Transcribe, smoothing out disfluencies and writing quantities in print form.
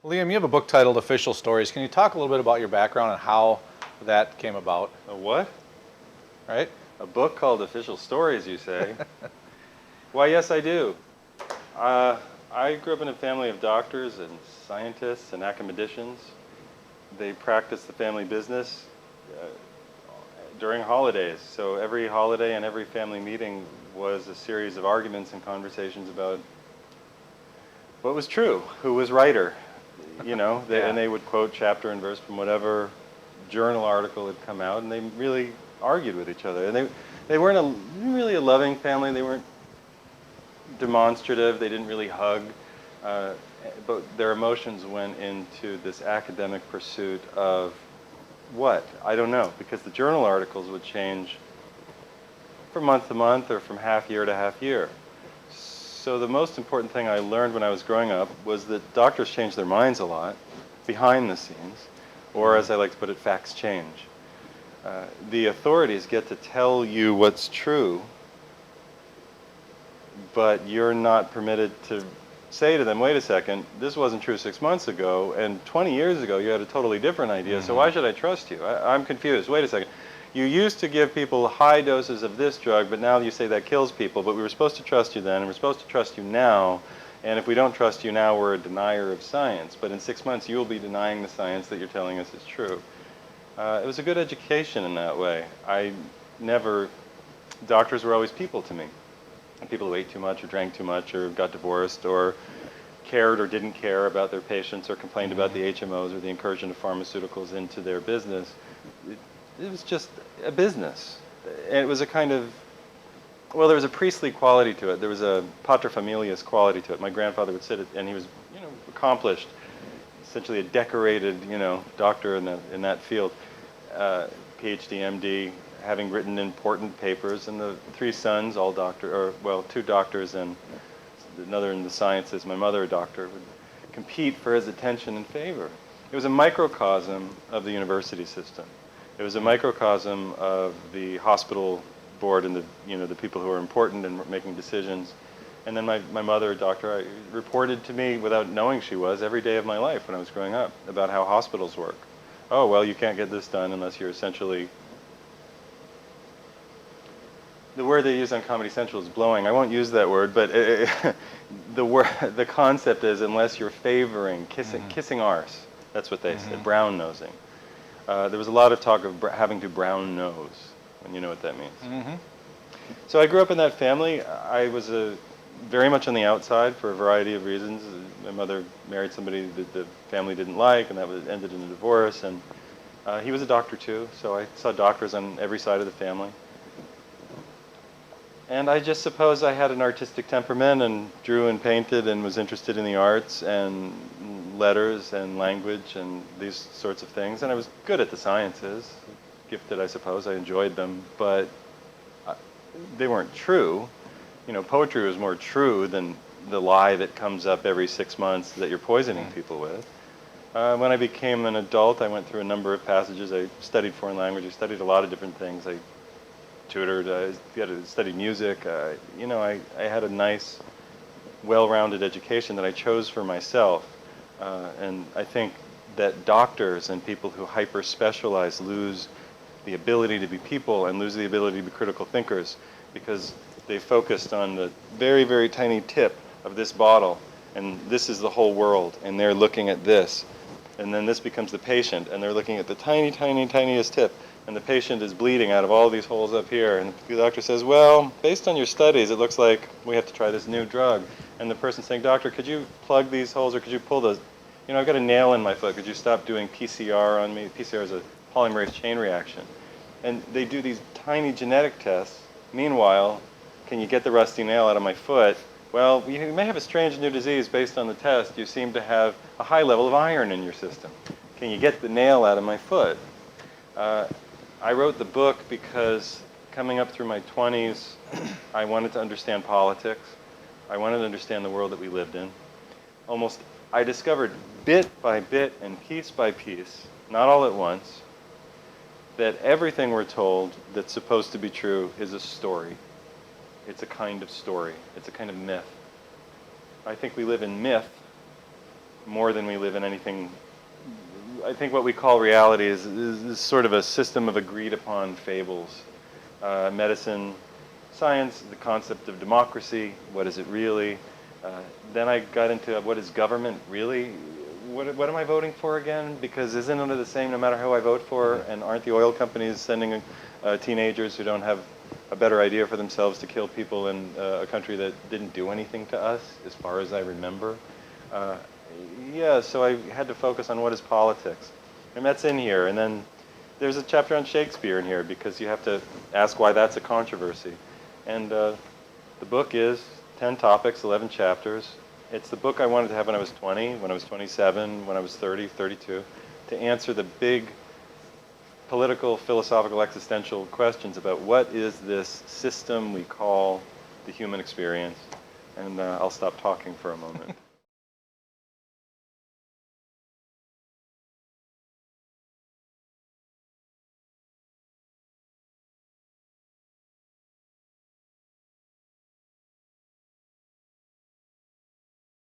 Liam, you have a book titled Official Stories. Can you talk a little bit about your background and how that came about? A what? Right? A book called Official Stories, you say? Why, yes, I do. I grew up in a family of doctors and scientists and academicians. They practiced the family business during holidays. So every holiday and every family meeting was a series of arguments and conversations about what was true, who was writer, Yeah. and they would quote chapter and verse from whatever journal article had come out, and they really argued with each other. And they weren't really a loving family. They weren't demonstrative. They didn't really hug. But their emotions went into this academic pursuit of what? I don't know, because the journal articles would change from month to month or from half year to half year. So the most important thing I learned when I was growing up was that doctors change their minds a lot behind the scenes, or as I like to put it, facts change. The authorities get to tell you what's true, but you're not permitted to say to them, wait a second, this wasn't true 6 months ago, and 20 years ago you had a totally different idea, so why should I trust you? I'm confused. Wait a second. You used to give people high doses of this drug, but now you say that kills people, but we were supposed to trust you then, and we're supposed to trust you now, and if we don't trust you now, we're a denier of science. But in 6 months, you'll be denying the science that you're telling us is true. It was a good education in that way. Doctors were always people to me. People who ate too much or drank too much or got divorced or cared or didn't care about their patients or complained about the HMOs or the incursion of pharmaceuticals into their business. It was just a business. And it was a kind of, well, there was a priestly quality to it. There was a paterfamilias quality to it. My grandfather would sit and he was, accomplished, essentially a decorated, doctor in that field, PhD, MD, having written important papers, and the three sons, two doctors and another in the sciences, my mother a doctor, would compete for his attention and favor. It was a microcosm of the university system. It was a microcosm of the hospital board and the people who were important and making decisions. And then my mother, a doctor, reported to me without knowing she was every day of my life when I was growing up about how hospitals work. Oh, well, you can't get this done unless you're essentially, the word they use on Comedy Central is blowing. I won't use that word, but the concept is unless you're favoring kissing arse. That's what they said, brown nosing. There was a lot of talk of having to brown nose, and you know what that means. So I grew up in that family. I was very much on the outside for a variety of reasons. My mother married somebody that the family didn't like, and that ended in a divorce. And he was a doctor too, so I saw doctors on every side of the family. And I just suppose I had an artistic temperament and drew and painted and was interested in the arts and letters and language and these sorts of things. And I was good at the sciences, gifted I suppose, I enjoyed them, but they weren't true. Poetry was more true than the lie that comes up every 6 months that you're poisoning people with. When I became an adult, I went through a number of passages. I studied foreign language, I studied a lot of different things. I tutored, I studied music. I had a nice, well-rounded education that I chose for myself. And I think that doctors and people who hyper-specialize lose the ability to be people and lose the ability to be critical thinkers because they focused on the very, very tiny tip of this bottle, and this is the whole world, and they're looking at this. And then this becomes the patient, and they're looking at the tiny, tiny, tiniest tip. And the patient is bleeding out of all these holes up here. And the doctor says, well, based on your studies, it looks like we have to try this new drug. And the person's saying, doctor, could you plug these holes or could you pull those? I've got a nail in my foot. Could you stop doing PCR on me? PCR is a polymerase chain reaction. And they do these tiny genetic tests. Meanwhile, can you get the rusty nail out of my foot? Well, you may have a strange new disease based on the test. You seem to have a high level of iron in your system. Can you get the nail out of my foot? I wrote the book because coming up through my 20s, I wanted to understand politics. I wanted to understand the world that we lived in. I discovered bit by bit and piece by piece, not all at once, that everything we're told that's supposed to be true is a story. It's a kind of story. It's a kind of myth. I think we live in myth more than we live in anything. I think what we call reality is sort of a system of agreed upon fables. Medicine, science, the concept of democracy, what is it really? Then I got into what is government really? What am I voting for again? Because isn't it the same no matter who I vote for? And aren't the oil companies sending teenagers who don't have a better idea for themselves to kill people in a country that didn't do anything to us, as far as I remember? Yeah, so I had to focus on what is politics. And that's in here. And then there's a chapter on Shakespeare in here because you have to ask why that's a controversy. And the book is 10 topics, 11 chapters. It's the book I wanted to have when I was 20, when I was 27, when I was 30, 32, to answer the big political, philosophical, existential questions about what is this system we call the human experience. And I'll stop talking for a moment.